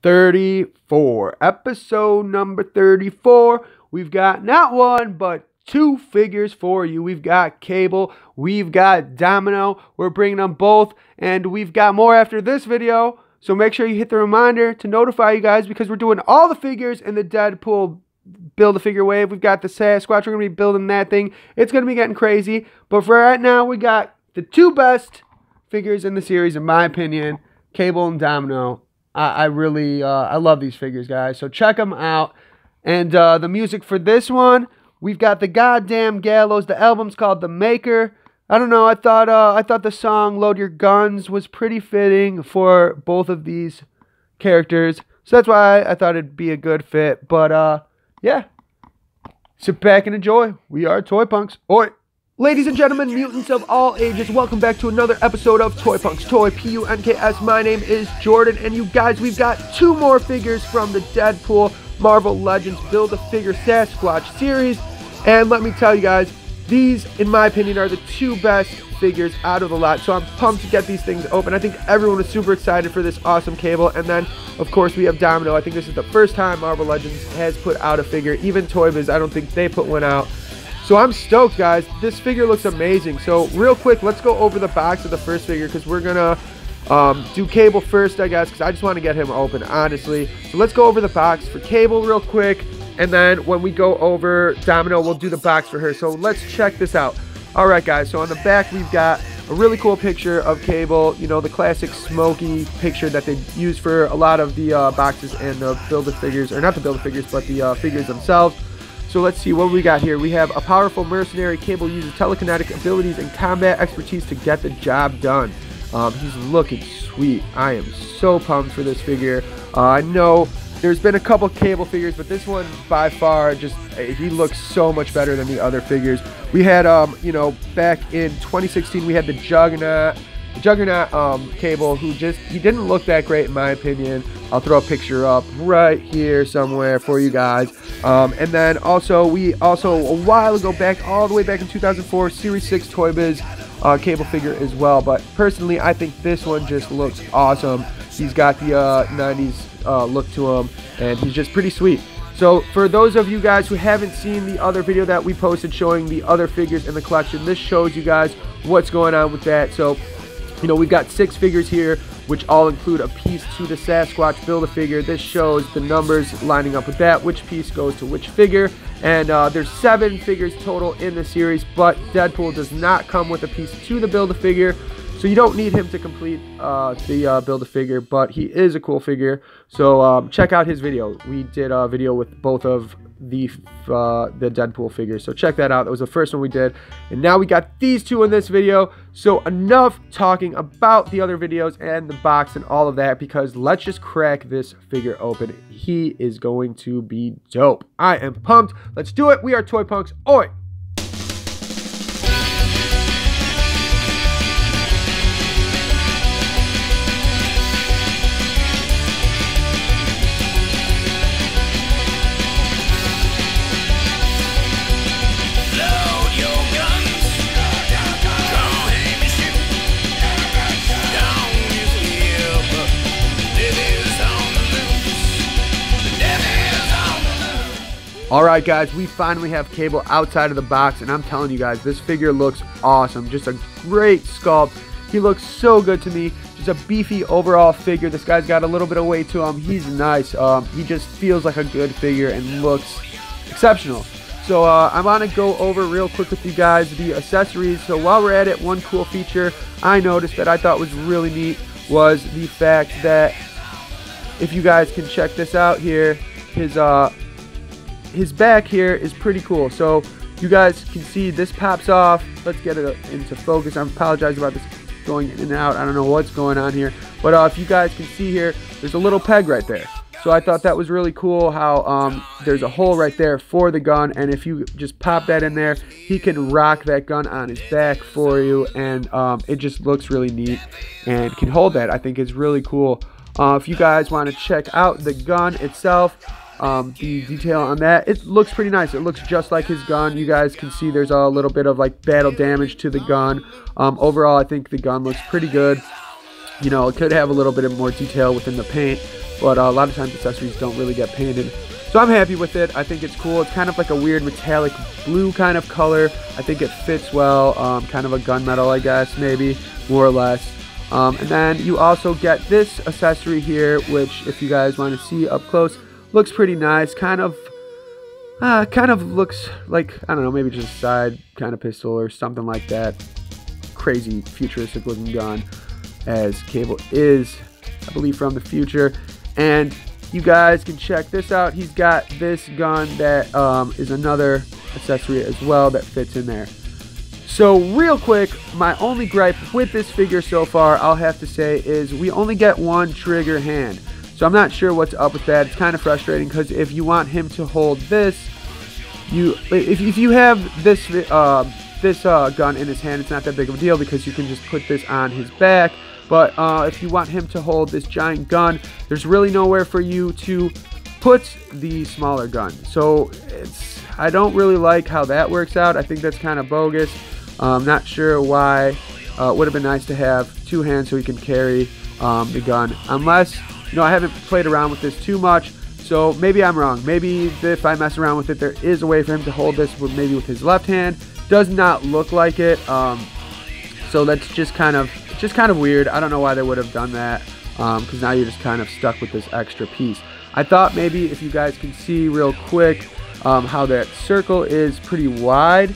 34. Episode number 34. We've got not one, but two figures for you. We've got Cable. We've got Domino. We're bringing them both. And we've got more after this video. So make sure you hit the reminder to notify you guys because we're doing all the figures in the Deadpool Build-A-Figure wave. We've got the Sasquatch. We're going to be building that thing. It's going to be getting crazy. But for right now, we got the two best figures in the series, in my opinion, Cable and Domino. I really love these figures, guys. So check them out. And the music for this one, we've got the goddamn Gallows. The album's called The Maker. I don't know. I thought the song "Load Your Guns" was pretty fitting for both of these characters. So that's why I thought it'd be a good fit. But yeah, sit back and enjoy. We are Toy Punks. Oi! Ladies and gentlemen, mutants of all ages, welcome back to another episode of Toy Punks. Toy, P-U-N-K-S. My name is Jordan, and you guys, we've got two more figures from the Deadpool Marvel Legends Build-A-Figure Sasquatch series. And let me tell you guys, these, in my opinion, are the two best figures out of the lot. So I'm pumped to get these things open. I think everyone is super excited for this awesome Cable. And then, of course, we have Domino. I think this is the first time Marvel Legends has put out a figure. Even Toy Biz, I don't think they put one out. So I'm stoked, guys. This figure looks amazing. So real quick, let's go over the box of the first figure because we're going to do Cable first, I guess, because I just want to get him open, honestly. So let's go over the box for Cable real quick. And then when we go over Domino, we'll do the box for her. So let's check this out. All right, guys. So on the back, we've got a really cool picture of Cable. You know, the classic smoky picture that they use for a lot of the boxes and the Build-A-Figures. Or not the Build-A-Figures, but the figures themselves. So let's see what we got here. We have a powerful mercenary. Cable uses telekinetic abilities and combat expertise to get the job done. He's looking sweet. I am so pumped for this figure. I know there's been a couple Cable figures, but this one by far he looks so much better than the other figures. We had you know, back in 2016 we had the Juggernaut Cable, who he didn't look that great in my opinion. I'll throw a picture up right here somewhere for you guys. And then we also a while ago, all the way back in 2004, Series 6 Toy Biz Cable figure as well. But personally, I think this one just looks awesome. He's got the 90s look to him, and he's just pretty sweet. So for those of you guys who haven't seen the other video that we posted showing the other figures in the collection, this shows you guys what's going on with that. So, you know, we've got 6 figures here, which all include a piece to the Sasquatch Build-A-Figure. This shows the numbers lining up with that, which piece goes to which figure. And there's 7 figures total in the series, but Deadpool does not come with a piece to the Build-A-Figure. So you don't need him to complete the Build-A-Figure, but he is a cool figure. So check out his video. We did a video with both of the Deadpool figures. So check that out. That was the first one we did. And now we got these two in this video. So enough talking about the other videos and the box and all of that, because let's just crack this figure open. He is going to be dope. I am pumped. Let's do it. We are Toy Punks. Oi! Alright guys, we finally have Cable outside of the box, and I'm telling you guys, this figure looks awesome. Just a great sculpt. He looks so good to me. Just a beefy overall figure. This guy's got a little bit of weight to him. He's nice. He just feels like a good figure and looks exceptional. So I want to go over real quick with you guys the accessories. So while we're at it, one cool feature I noticed that I thought was really neat was the fact that, if you guys can check this out here, his back here is pretty cool. So you guys can see this pops off. Let's get it into focus. I apologize about this going in and out. I don't know what's going on here, but if you guys can see here, there's a little peg right there. So I thought that was really cool how there's a hole right there for the gun, and if you just pop that in there, he can rock that gun on his back for you, and it just looks really neat and can hold that. I think it's really cool. If you guys want to check out the gun itself, the detail on that, it looks pretty nice. It looks just like his gun. You guys can see there's a little bit of like battle damage to the gun. Overall, I think the gun looks pretty good. You know, it could have a little bit of more detail within the paint, but a lot of times accessories don't really get painted. So I'm happy with it. I think it's cool. It's kind of like a weird metallic blue kind of color. I think it fits well, kind of a gunmetal, I guess, maybe, more or less. And then you also get this accessory here, which, if you guys want to see up close, looks pretty nice. Kind of looks like, I don't know, maybe just a side kind of pistol or something like that. Crazy futuristic looking gun, as Cable is, I believe, from the future. And you guys can check this out. He's got this gun that is another accessory as well that fits in there. So real quick, my only gripe with this figure so far, I'll have to say, is we only get one trigger hand. So I'm not sure what's up with that. It's kind of frustrating, because if you want him to hold this, if you have this gun in his hand, it's not that big of a deal, because you can just put this on his back. But if you want him to hold this giant gun, there's really nowhere for you to put the smaller gun. So I don't really like how that works out. I think that's kind of bogus. I'm not sure why. It would have been nice to have two hands so he can carry the gun. Unless, you know, I haven't played around with this too much, so maybe I'm wrong. Maybe if I mess around with it, there is a way for him to hold this maybe with his left hand. Does not look like it. So that's just kind of weird. I don't know why they would have done that, because now you're just kind of stuck with this extra piece. I thought maybe if you guys can see real quick how that circle is pretty wide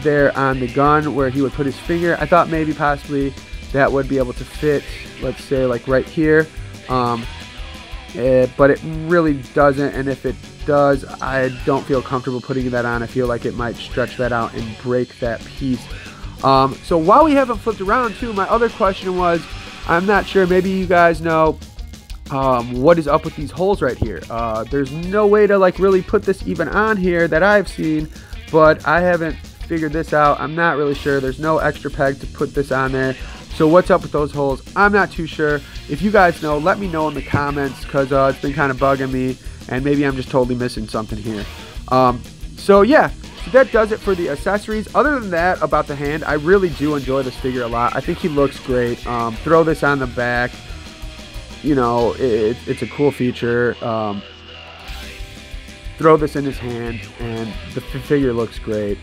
there on the gun where he would put his finger, I thought maybe possibly that would be able to fit, let's say, like right here, but it really doesn't. And if it does, I don't feel comfortable putting that on. I feel like it might stretch that out and break that piece. So while we haven't flipped around too, my other question was, I'm not sure, maybe you guys know what is up with these holes right here. There's no way to like really put this even on here that I've seen, but I haven't figured this out. I'm not really sure. There's no extra peg to put this on there. So what's up with those holes? I'm not too sure. If you guys know, let me know in the comments, because it's been kind of bugging me, and maybe I'm just totally missing something here. So yeah. So that does it for the accessories. Other than that, about the hand, I really do enjoy this figure a lot. I think he looks great. Throw this on the back. You know, it's a cool feature. Throw this in his hand, and the figure looks great.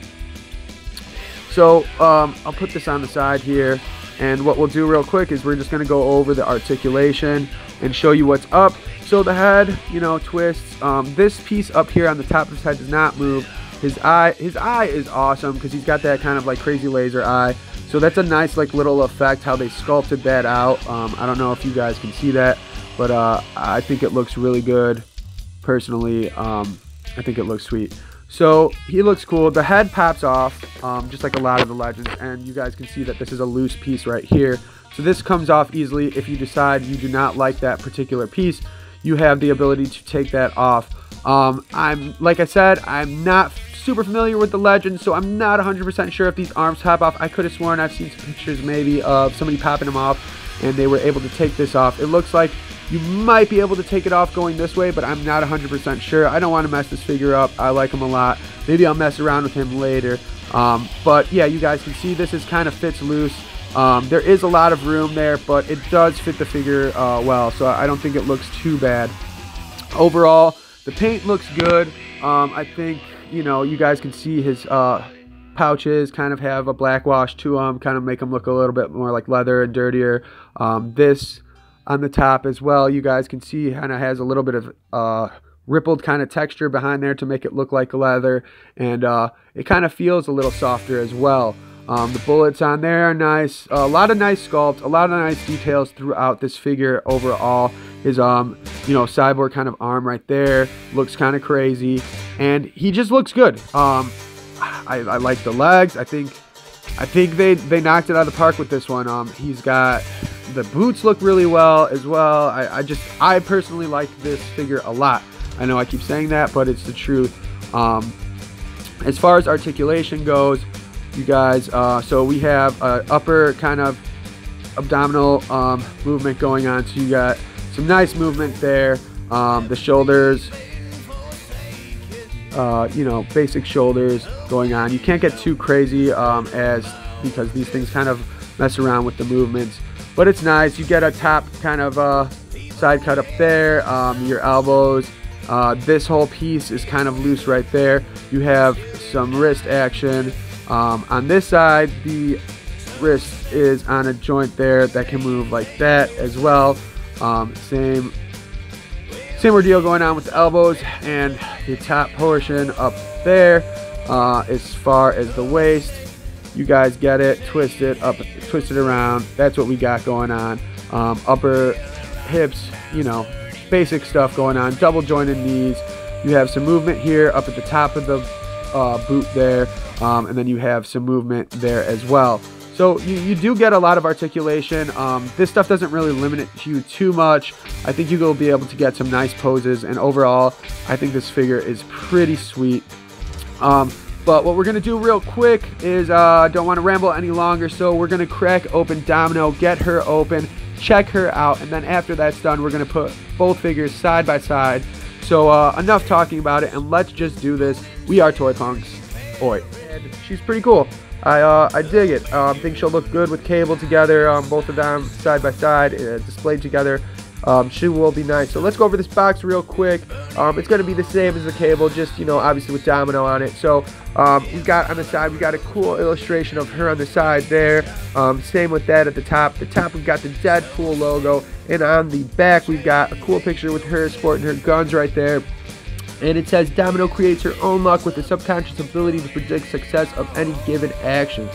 So I'll put this on the side here, and what we'll do real quick is we're just going to go over the articulation and show you what's up. So the head, you know, twists. This piece up here on the top of his head does not move. His eye is awesome, because he's got that kind of like crazy laser eye. So that's a nice like little effect how they sculpted that out. I don't know if you guys can see that, but I think it looks really good. Personally, I think it looks sweet. So he looks cool. The head pops off, just like a lot of the Legends, and you guys can see that this is a loose piece right here. So this comes off easily. If you decide you do not like that particular piece, you have the ability to take that off. Like I said, I'm not super familiar with the Legends, so I'm not 100% sure if these arms pop off. I could have sworn I've seen some pictures maybe of somebody popping them off, and they were able to take this off. It looks like you might be able to take it off going this way, but I'm not 100% sure. I don't want to mess this figure up. I like him a lot. Maybe I'll mess around with him later. But yeah, you guys can see this is kind of fits loose. There is a lot of room there, but it does fit the figure well, so I don't think it looks too bad. Overall, the paint looks good. I think, you know, you guys can see his pouches kind of have a black wash to them, kind of make them look a little bit more like leather and dirtier. This on the top as well, you guys can see kind of has a little bit of rippled kind of texture behind there to make it look like leather, and it kind of feels a little softer as well. The bullets on there are nice. A lot of nice sculpt, a lot of nice details throughout this figure overall. His you know, cyborg kind of arm right there looks kind of crazy, and he just looks good. I like the legs. I think they knocked it out of the park with this one. He's got the boots look really well as well. I personally like this figure a lot. I know I keep saying that, but it's the truth. As far as articulation goes, you guys, so we have upper kind of abdominal movement going on, so you got some nice movement there. The shoulders, you know, basic shoulders going on. You can't get too crazy because these things kind of mess around with the movements. but it's nice. You get a top kind of side cut up there, your elbows. This whole piece is kind of loose right there. You have some wrist action. On this side, the wrist is on a joint there that can move like that as well. Same ordeal going on with the elbows and the top portion up there. As far as the waist, you guys get it. Twist it up, twist it around. That's what we got going on. Upper hips, you know, basic stuff going on. Double jointed knees. You have some movement here up at the top of the boot there, and then you have some movement there as well. So you do get a lot of articulation. This stuff doesn't really limit you too much. I think you will be able to get some nice poses, and overall, I think this figure is pretty sweet. But what we're going to do real quick is, I don't want to ramble any longer, so we're going to crack open Domino, get her open, check her out, and then after that's done, we're going to put both figures side by side. So enough talking about it, and let's just do this. We are ToyPunks. Oi. And she's pretty cool. I dig it. I think she'll look good with Cable together, both of them side by side, displayed together. She will be nice. So let's go over this box real quick. It's going to be the same as the Cable, just, you know, obviously with Domino on it. So we've got on the side, we got a cool illustration of her on the side there. Same with that at the top. The top, we've got the Deadpool logo, and on the back, we've got a cool picture with her sporting her guns right there. And it says, Domino creates her own luck with the subconscious ability to predict success of any given action.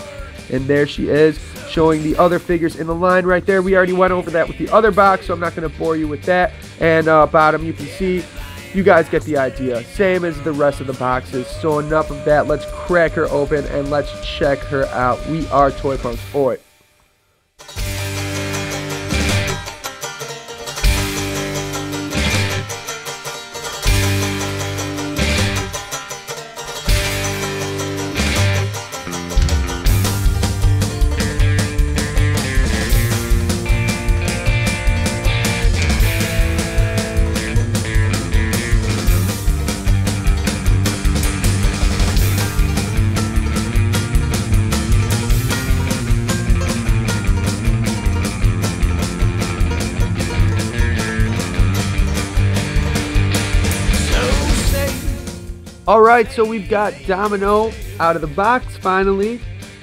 And there she is, showing the other figures in the line right there. We already went over that with the other box, so I'm not going to bore you with that. And bottom, you can see, you guys get the idea. Same as the rest of the boxes. So enough of that. Let's crack her open and let's check her out. We are ToyPunks. Oi. Alright, so we've got Domino out of the box finally,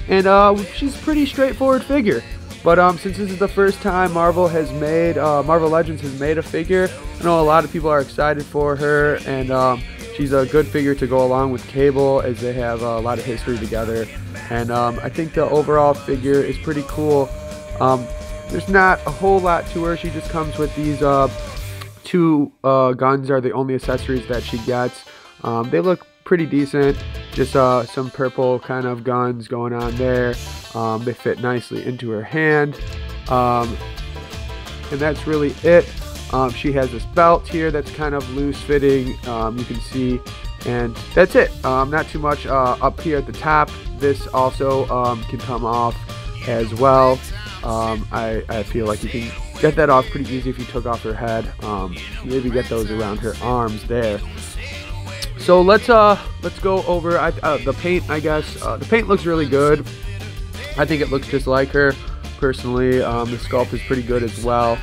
and she's a pretty straightforward figure. But since this is the first time Marvel Legends has made a figure, I know a lot of people are excited for her, and she's a good figure to go along with Cable, as they have a lot of history together. And I think the overall figure is pretty cool. There's not a whole lot to her. She just comes with these two guns are the only accessories that she gets. They look pretty decent, just some purple kind of guns going on there. They fit nicely into her hand, and that's really it. She has this belt here that's kind of loose fitting, you can see, and that's it. Not too much up here at the top. This also can come off as well. I feel like you can get that off pretty easy if you took off her head. Maybe get those around her arms there. So let's go over the paint, I guess. The paint looks really good. I think it looks just like her, personally. The sculpt is pretty good as well.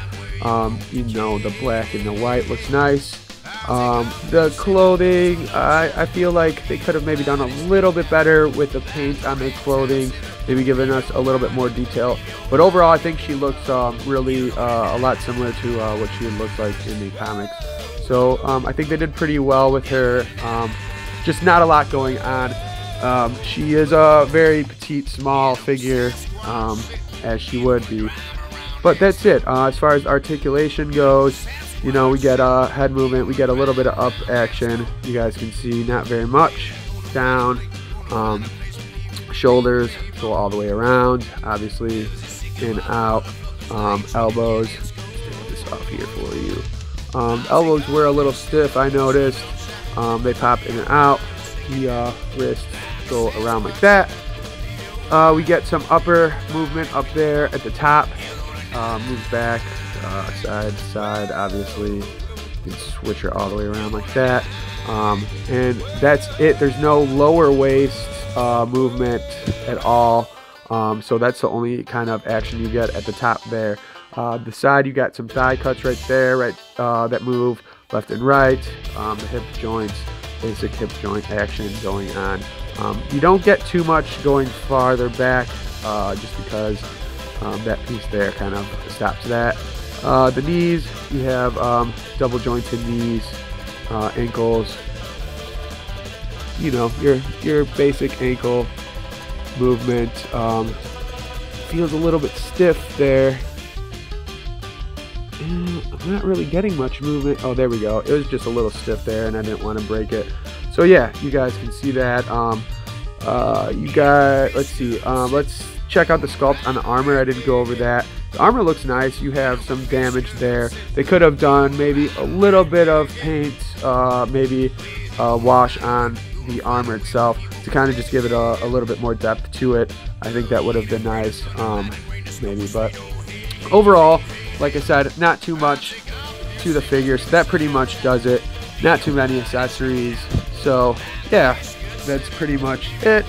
You know, the black and the white looks nice. The clothing, I feel like they could have maybe done a little bit better with the paint on the clothing, maybe giving us a little bit more detail. But overall, I think she looks really a lot similar to what she looks like in the comics. So I think they did pretty well with her. Just not a lot going on. She is a very petite, small figure, as she would be. But that's it. As far as articulation goes, you know, we get head movement, we get a little bit of up action. You guys can see not very much. Down, shoulders go all the way around, obviously, in, out, elbows. Let's take this off here for you. Elbows were a little stiff, I noticed. They pop in and out. The wrists go around like that. We get some upper movement up there at the top. Moves back, side to side, obviously. You can switch her all the way around like that. And that's it. There's no lower waist movement at all. So that's the only kind of action you get at the top there. The side, you got some thigh cuts right there, that move left and right. The hip joints, basic hip joint action going on. You don't get too much going farther back, just because that piece there kind of stops that. The knees, you have double jointed knees, ankles. You know, your basic ankle movement. Feels a little bit stiff there. And I'm not really getting much movement. Oh, there we go. It was just a little stiff there, and I didn't want to break it. So yeah, you guys can see that. Let's see. Let's check out the sculpt on the armor. I didn't go over that. The armor looks nice. You have some damage there. They could have done maybe a little bit of paint, maybe wash on the armor itself to kind of just give it a little bit more depth to it. I think that would have been nice, maybe. But overall, like I said, not too much to the figure, so that pretty much does it. Not too many accessories. So yeah, that's pretty much it.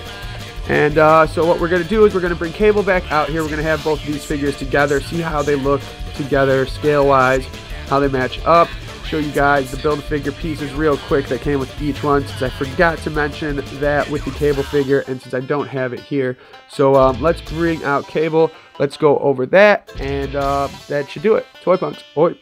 And so what we're going to do is we're going to bring Cable back out here. We're going to have both of these figures together, see how they look together scale-wise, how they match up. Show you guys the Build-A-Figure pieces real quick that came with each one, since I forgot to mention that with the Cable figure, and since I don't have it here. So let's bring out Cable. Let's go over that, and that should do it. Toy Punks. Oi.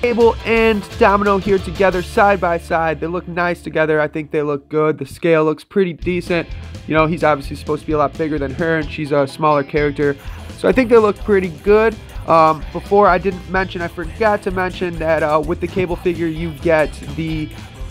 Cable and Domino here together side by side. They look nice together. I think they look good. The scale looks pretty decent. You know, he's obviously supposed to be a lot bigger than her, and she's a smaller character. So I think they look pretty good. Before I didn't mention, I forgot to mention that with the Cable figure, you get the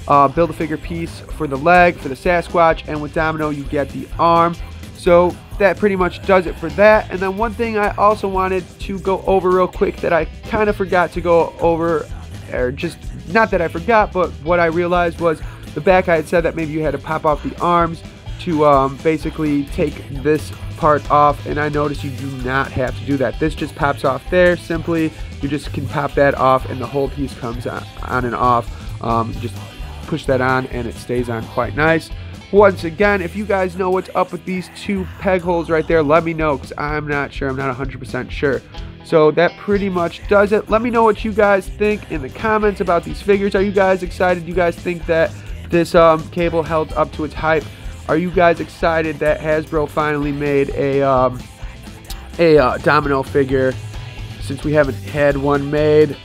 Build-A-Figure piece for the leg, for the Sasquatch, and with Domino, you get the arm. So that pretty much does it for that. And then one thing I also wanted to go over real quick that I kind of forgot to go over, or just not that I forgot, but what I realized was the back. I had said that maybe you had to pop off the arms to basically take this part off, and I noticed you do not have to do that. This just pops off there simply. You just can pop that off and the whole piece comes on and off. Just push that on and it stays on quite nice. Once again, if you guys know what's up with these two peg holes right there, let me know, because I'm not sure. I'm not 100% sure. So that pretty much does it. Let me know what you guys think in the comments about these figures. Are you guys excited? Do you guys think that this Cable held up to its hype? Are you guys excited that Hasbro finally made a Domino figure, since we haven't had one made?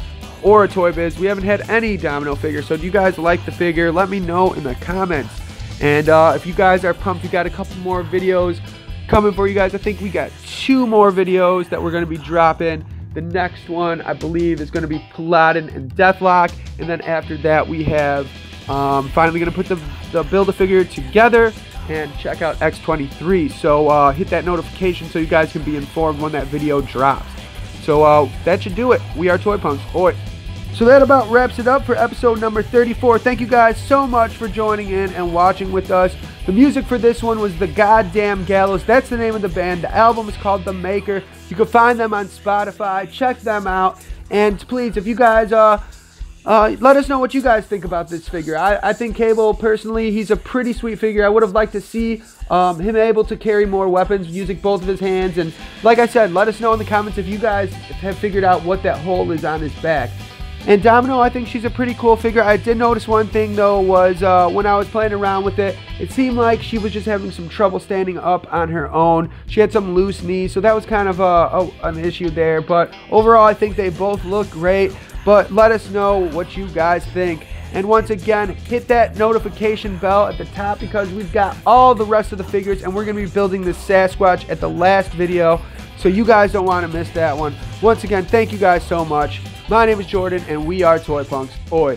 Or a Toy Biz, we haven't had any Domino figure. So do you guys like the figure? Let me know in the comments. And if you guys are pumped, we got a couple more videos coming for you guys. I think we got 2 more videos that we're going to be dropping. The next one, I believe, is going to be Paladin and Deathlock. And then after that, we have finally going to put the Build-A-Figure together and check out X23. So hit that notification so you guys can be informed when that video drops. So that should do it. We are Toy Punks. Oi. So that about wraps it up for episode number 34. Thank you guys so much for joining in and watching with us. The music for this one was The Goddamn Gallows. That's the name of the band. The album is called The Maker. You can find them on Spotify. Check them out. And please, if you guys let us know what you guys think about this figure. I think Cable, personally, he's a pretty sweet figure. I would have liked to see him able to carry more weapons using both of his hands. And like I said, let us know in the comments if you guys have figured out what that hole is on his back. And Domino, I think she's a pretty cool figure. I did notice one thing, though, was when I was playing around with it, it seemed like she was just having some trouble standing up on her own. She had some loose knees, so that was kind of an issue there. But overall, I think they both look great. But let us know what you guys think. And once again, hit that notification bell at the top, because we've got all the rest of the figures, and we're going to be building this Sasquatch at the last video. So you guys don't want to miss that one. Once again, thank you guys so much. My name is Jordan, and we are Toy Punks. Oi.